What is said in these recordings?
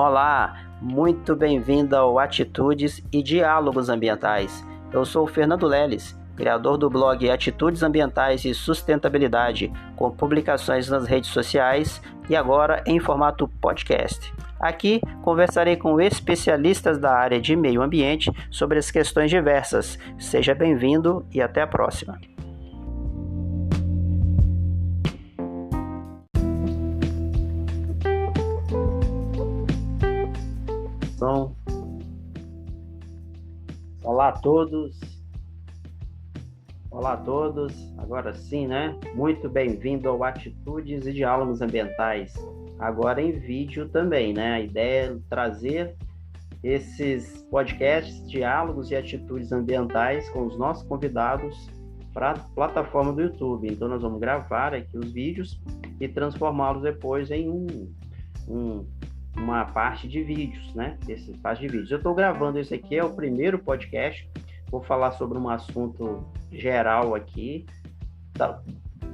Olá, muito bem-vindo ao Atitudes e Diálogos Ambientais. Eu sou o Fernando Leles, criador do blog Atitudes Ambientais e Sustentabilidade, com publicações nas redes sociais e agora em formato podcast. Aqui conversarei com especialistas da área de meio ambiente sobre as questões diversas. Seja bem-vindo e até a próxima. Então, olá a todos. Olá a todos. Agora sim, né? Muito bem-vindo ao Atitudes e Diálogos Ambientais. Agora em vídeo também, né? A ideia é trazer esses podcasts, diálogos e atitudes ambientais com os nossos convidados para a plataforma do YouTube. Então nós vamos gravar aqui os vídeos e transformá-los depois em uma parte de vídeos, né? Esse parte de vídeos. Eu estou gravando esse aqui, é o primeiro podcast. Vou falar sobre um assunto geral aqui,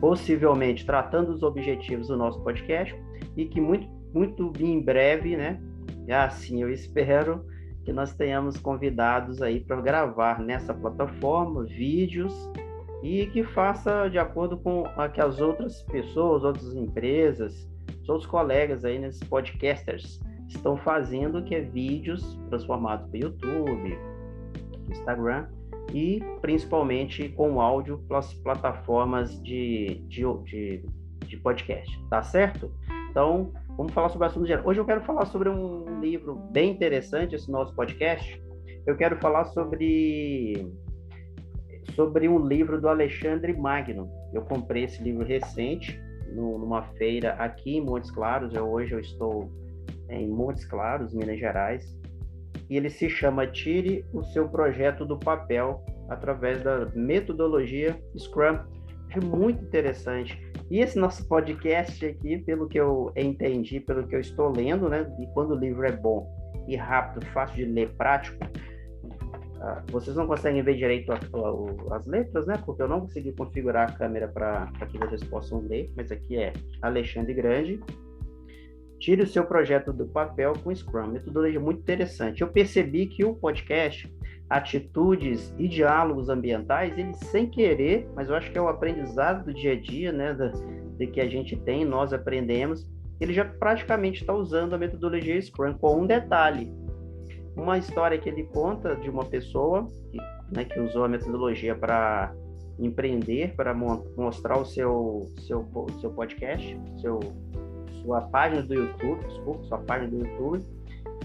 possivelmente tratando os objetivos do nosso podcast e que muito em breve, né? Assim, eu espero que nós tenhamos convidados aí para gravar nessa plataforma vídeos e que faça de acordo com o que as outras pessoas, outras empresas, os outros colegas aí nesses podcasters estão fazendo, que é vídeos transformados para YouTube, Instagram e principalmente com áudio pelas plataformas de podcast, tá certo? Então, vamos falar sobre o assunto geral. Hoje eu quero falar sobre um livro bem interessante, esse nosso podcast. Eu quero falar sobre um livro do Alexandre Magno. Eu comprei esse livro recente numa feira aqui em Montes Claros. Hoje eu estou em Montes Claros, Minas Gerais. E ele se chama Tire o Seu Projeto do Papel através da metodologia Scrum. É muito interessante. E esse nosso podcast aqui, pelo que eu entendi, pelo que eu estou lendo, né? E quando o livro é bom e rápido, fácil de ler, prático, vocês não conseguem ver direito as letras, né? Porque eu não consegui configurar a câmera para que vocês possam ler, mas aqui é Alexandre Grande. Tire o seu projeto do papel com Scrum. Metodologia muito interessante. Eu percebi que o podcast Atitudes e Diálogos Ambientais, ele sem querer, mas eu acho que é o aprendizado do dia a dia, né, de que a gente tem, nós aprendemos, ele já praticamente está usando a metodologia Scrum, com um detalhe. Uma história que ele conta de uma pessoa que usou a metodologia para empreender, para mostrar o seu podcast, sua página do YouTube,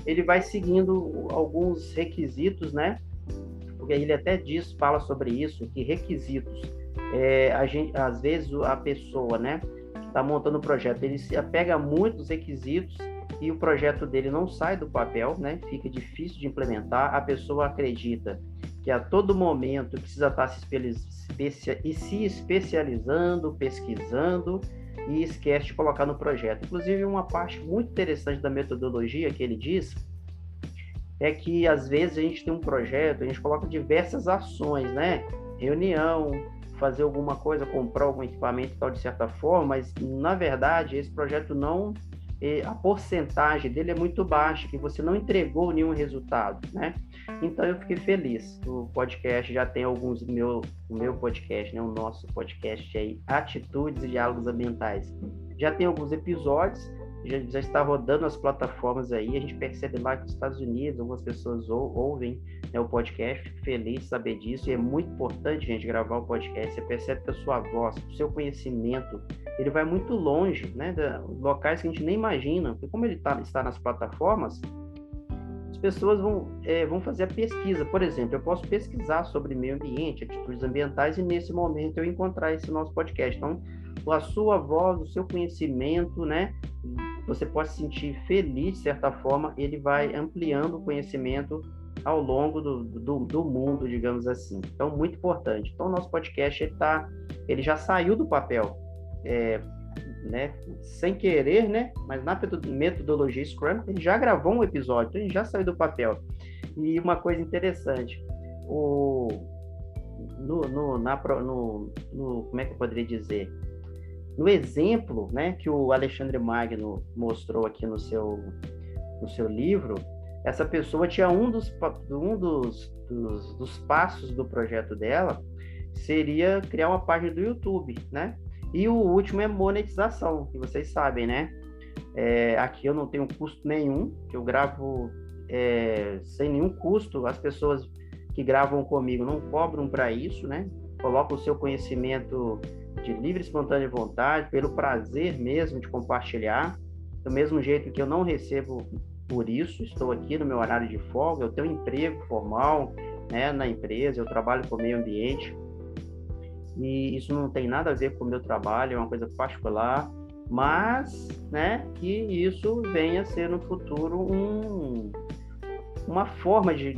ele vai seguindo alguns requisitos, né? Porque ele até fala sobre isso, que requisitos, às vezes a pessoa, né, que está montando o projeto, ele se apega a muitos requisitos e o projeto dele não sai do papel, né? Fica difícil de implementar. A pessoa acredita que a todo momento precisa estar se especializando, pesquisando, e esquece de colocar no projeto. Inclusive, uma parte muito interessante da metodologia que ele diz é que, às vezes, a gente tem um projeto, a gente coloca diversas ações, né? Reunião, fazer alguma coisa, comprar algum equipamento e tal, de certa forma, mas, na verdade, esse projeto a porcentagem dele é muito baixa, que você não entregou nenhum resultado, né? Então eu fiquei feliz. O podcast já tem o meu podcast, né? O nosso podcast aí, Atitudes e Diálogos Ambientais. Já tem alguns episódios, já está rodando as plataformas aí. A gente percebe lá que nos Estados Unidos algumas pessoas ouvem, né, o podcast. Fico feliz de saber disso. E é muito importante, gente, gravar o podcast. Você percebe que a sua voz, o seu conhecimento, ele vai muito longe, né, de locais que a gente nem imagina. Porque como ele está nas plataformas, as pessoas vão fazer a pesquisa. Por exemplo, eu posso pesquisar sobre meio ambiente, atitudes ambientais, e nesse momento eu encontrar esse nosso podcast. Então, a sua voz, o seu conhecimento, né, você pode se sentir feliz, de certa forma, ele vai ampliando o conhecimento ao longo do mundo, digamos assim. Então, muito importante. Então, o nosso podcast, ele já saiu do papel, né, sem querer, né, mas na metodologia Scrum, ele já gravou um episódio, então ele já saiu do papel. E uma coisa interessante, como é que eu poderia dizer? No exemplo, né, que o Alexandre Magno mostrou aqui no no seu livro, essa pessoa tinha dos passos do projeto dela seria criar uma página do YouTube, né? E o último é monetização, que vocês sabem, né? Aqui eu não tenho custo nenhum, que eu gravo sem nenhum custo. As pessoas que gravam comigo não cobram para isso, né? Colocam o seu conhecimento de livre, espontânea vontade, pelo prazer mesmo de compartilhar. Do mesmo jeito que eu não recebo por isso, estou aqui no meu horário de folga, eu tenho um emprego formal, né, na empresa, eu trabalho com o meio ambiente, e isso não tem nada a ver com o meu trabalho, é uma coisa particular, mas, né, que isso venha a ser no futuro uma forma de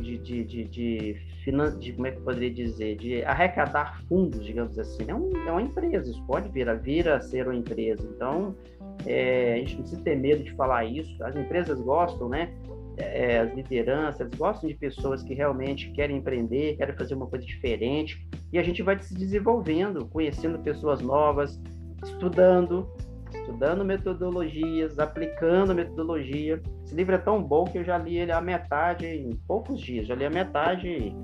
como é que eu poderia dizer, de arrecadar fundos, digamos assim. É uma empresa, isso pode vir a ser uma empresa. Então, a gente não precisa ter medo de falar isso. As empresas gostam, né? As lideranças gostam de pessoas que realmente querem empreender, querem fazer uma coisa diferente, e a gente vai se desenvolvendo, conhecendo pessoas novas, estudando metodologias, aplicando metodologia. Esse livro é tão bom que eu já li ele a metade em poucos dias, já li a metade e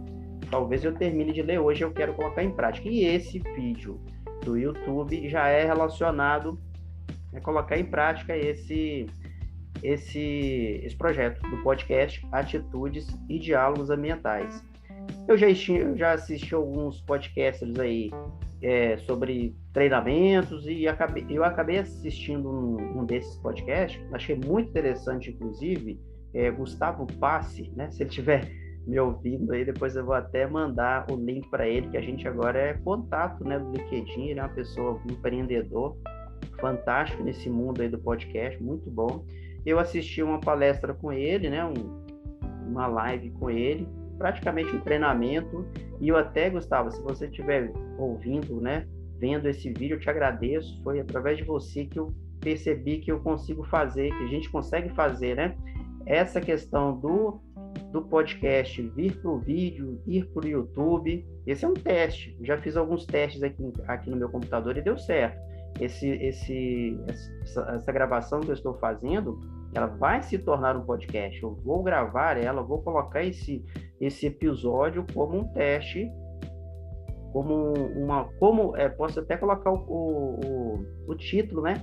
talvez eu termine de ler hoje, eu quero colocar em prática. E esse vídeo do YouTube já é relacionado a colocar em prática esse projeto do podcast Atitudes e Diálogos Ambientais. Eu já assisti alguns podcasters aí sobre treinamentos e eu acabei assistindo um desses podcasts, achei muito interessante, inclusive, Gustavo Passe, né? Se ele estiver me ouvindo aí, depois eu vou até mandar o link para ele, que a gente agora é contato, né, do LinkedIn. Ele é uma pessoa, um empreendedor fantástico nesse mundo aí do podcast, muito bom. Eu assisti uma palestra com ele, né, uma live com ele, praticamente um treinamento, e eu até, Gustavo, se você estiver ouvindo, né, vendo esse vídeo, eu te agradeço. Foi através de você que eu percebi que eu consigo fazer, que a gente consegue fazer, né, essa questão do podcast vir para o vídeo, ir para o YouTube. Esse é um teste, eu já fiz alguns testes aqui no meu computador e deu certo. Essa gravação que eu estou fazendo, ela vai se tornar um podcast. Eu vou gravar ela, vou colocar esse episódio como um teste, posso até colocar o título, né?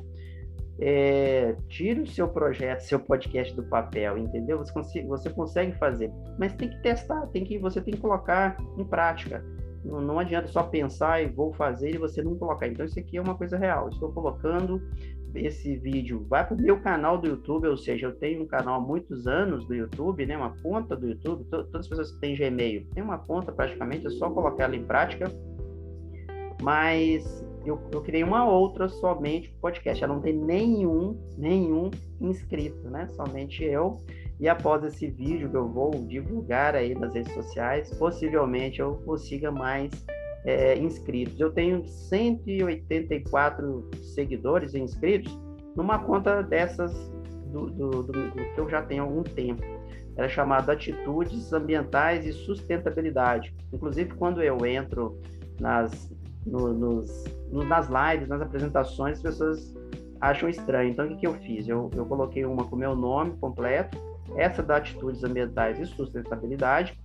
Tire o seu projeto, seu podcast do papel, entendeu? Você consegue fazer, mas tem que testar, você tem que colocar em prática. Não adianta só pensar e vou fazer e você não colocar. Então isso aqui é uma coisa real. Estou colocando esse vídeo, vai para o meu canal do YouTube, ou seja, eu tenho um canal há muitos anos do YouTube, né? Uma conta do YouTube. Todas as pessoas que têm Gmail tem uma conta praticamente, é só colocar ela em prática. Mas eu criei uma outra somente podcast. Ela não tem nenhum inscrito, né? Somente eu. E após esse vídeo que eu vou divulgar aí nas redes sociais, possivelmente eu consiga mais inscritos. Eu tenho 184 seguidores e inscritos numa conta dessas do que eu já tenho há algum tempo. Era chamada Atitudes Ambientais e Sustentabilidade. Inclusive, quando eu entro nas lives, nas apresentações, as pessoas acham estranho. Então, o que eu fiz? Eu coloquei uma com o meu nome completo, essa da Atitudes Ambientais e Sustentabilidade,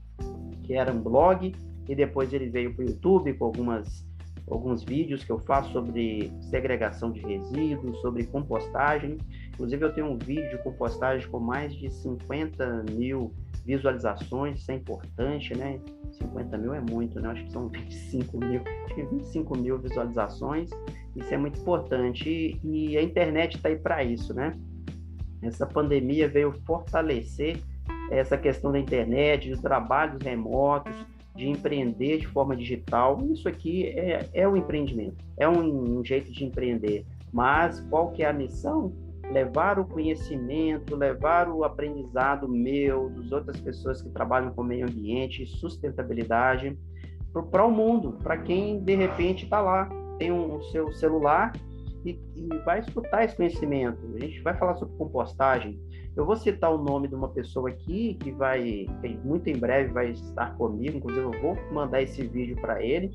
que era um blog, e depois ele veio para o YouTube com alguns vídeos que eu faço sobre segregação de resíduos, sobre compostagem. Inclusive, eu tenho um vídeo de compostagem com mais de 50 mil visualizações. Isso é importante, né? 50 mil é muito, né? Acho que são 25 mil visualizações. Isso é muito importante e a internet está aí para isso, né? Essa pandemia veio fortalecer essa questão da internet, de trabalhos remotos, de empreender de forma digital. Isso aqui é um empreendimento, é um jeito de empreender. Mas qual que é a missão? Levar o conhecimento, levar o aprendizado meu, das outras pessoas que trabalham com meio ambiente, sustentabilidade, para o mundo, para quem de repente está lá, tem o seu celular e vai escutar esse conhecimento. A gente vai falar sobre compostagem. Eu vou citar o nome de uma pessoa aqui que muito em breve vai estar comigo, inclusive eu vou mandar esse vídeo para ele,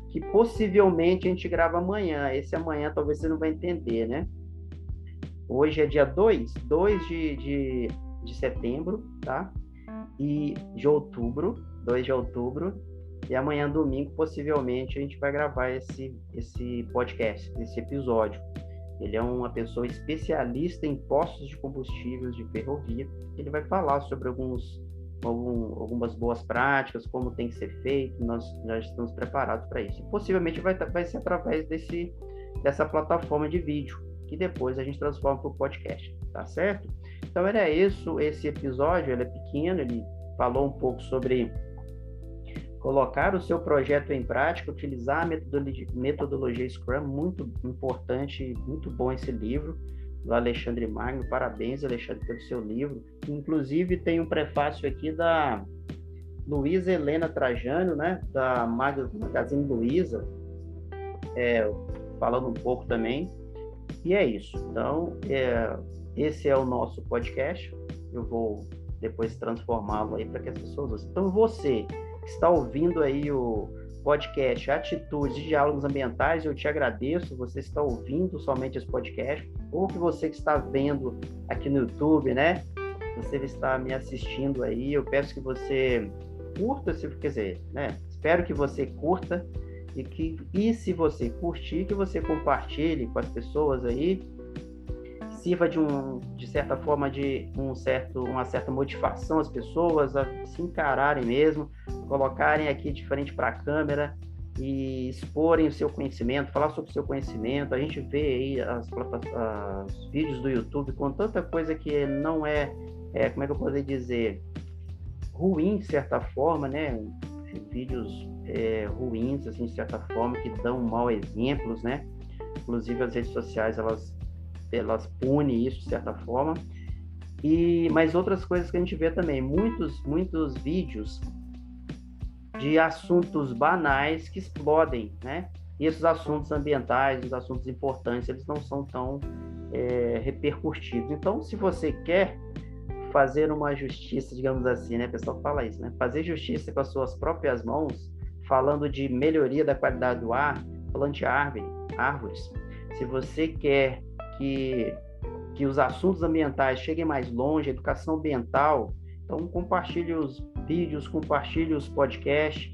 que possivelmente a gente grava amanhã. Esse amanhã talvez você não vai entender, né? Hoje é dia 2 de de setembro, tá? E de outubro, 2 de outubro, e amanhã, domingo, possivelmente, a gente vai gravar esse podcast, esse episódio. Ele é uma pessoa especialista em postos de combustíveis de ferrovia. Ele vai falar sobre algumas boas práticas, como tem que ser feito. Nós já estamos preparados para isso. E possivelmente vai ser através dessa plataforma de vídeo, que depois a gente transforma para o podcast, tá certo? Então era isso, esse episódio. Ele é pequeno, ele falou um pouco sobre colocar o seu projeto em prática, utilizar a metodologia Scrum, muito importante, muito bom esse livro, do Alexandre Magno. Parabéns, Alexandre, pelo seu livro. Inclusive, tem um prefácio aqui da Luísa Helena Trajano, né, da Magazine Luiza, falando um pouco também. E é isso. Então, esse é o nosso podcast. Eu vou depois transformá-lo aí para que as pessoas ouçam. Então, você que está ouvindo aí o podcast Atitudes e Diálogos Ambientais, eu te agradeço. Você está ouvindo somente esse podcast, ou que você que está vendo aqui no YouTube, né? Você está me assistindo aí. Eu peço que você curta, espero que você curta e se você curtir, que você compartilhe com as pessoas aí. Sirva de certa forma de uma certa motivação às pessoas a se encararem mesmo, colocarem aqui de frente para a câmera e exporem o seu conhecimento, falar sobre o seu conhecimento. A gente vê aí os vídeos do YouTube com tanta coisa que não como é que eu posso dizer, ruim de certa forma, né? Vídeos ruins, assim, de certa forma, que dão mau exemplos, né? Inclusive as redes sociais, elas punem isso de certa forma. Mas outras coisas que a gente vê também, muitos vídeos de assuntos banais que explodem, né? E esses assuntos ambientais, os assuntos importantes, eles não são tão repercutidos. Então, se você quer fazer uma justiça, digamos assim, né? O pessoal fala isso, né? Fazer justiça com as suas próprias mãos, falando de melhoria da qualidade do ar, plante árvores. Se você quer que os assuntos ambientais cheguem mais longe, educação ambiental, então compartilhe os vídeos, compartilhe os podcasts,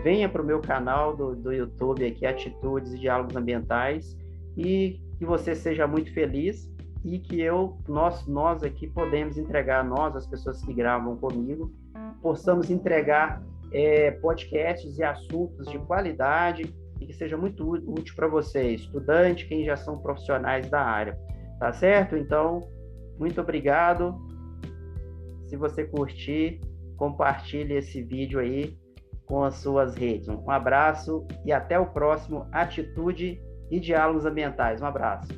venha para o meu canal do YouTube aqui, Atitudes e Diálogos Ambientais, e que você seja muito feliz e que nós aqui podemos entregar, as pessoas que gravam comigo, possamos entregar podcasts e assuntos de qualidade e que seja muito útil para você, estudante, quem já são profissionais da área, tá certo? Então, muito obrigado. Se você curtir, compartilhe esse vídeo aí com as suas redes. Um abraço e até o próximo Atitude e Diálogos Ambientais. Um abraço.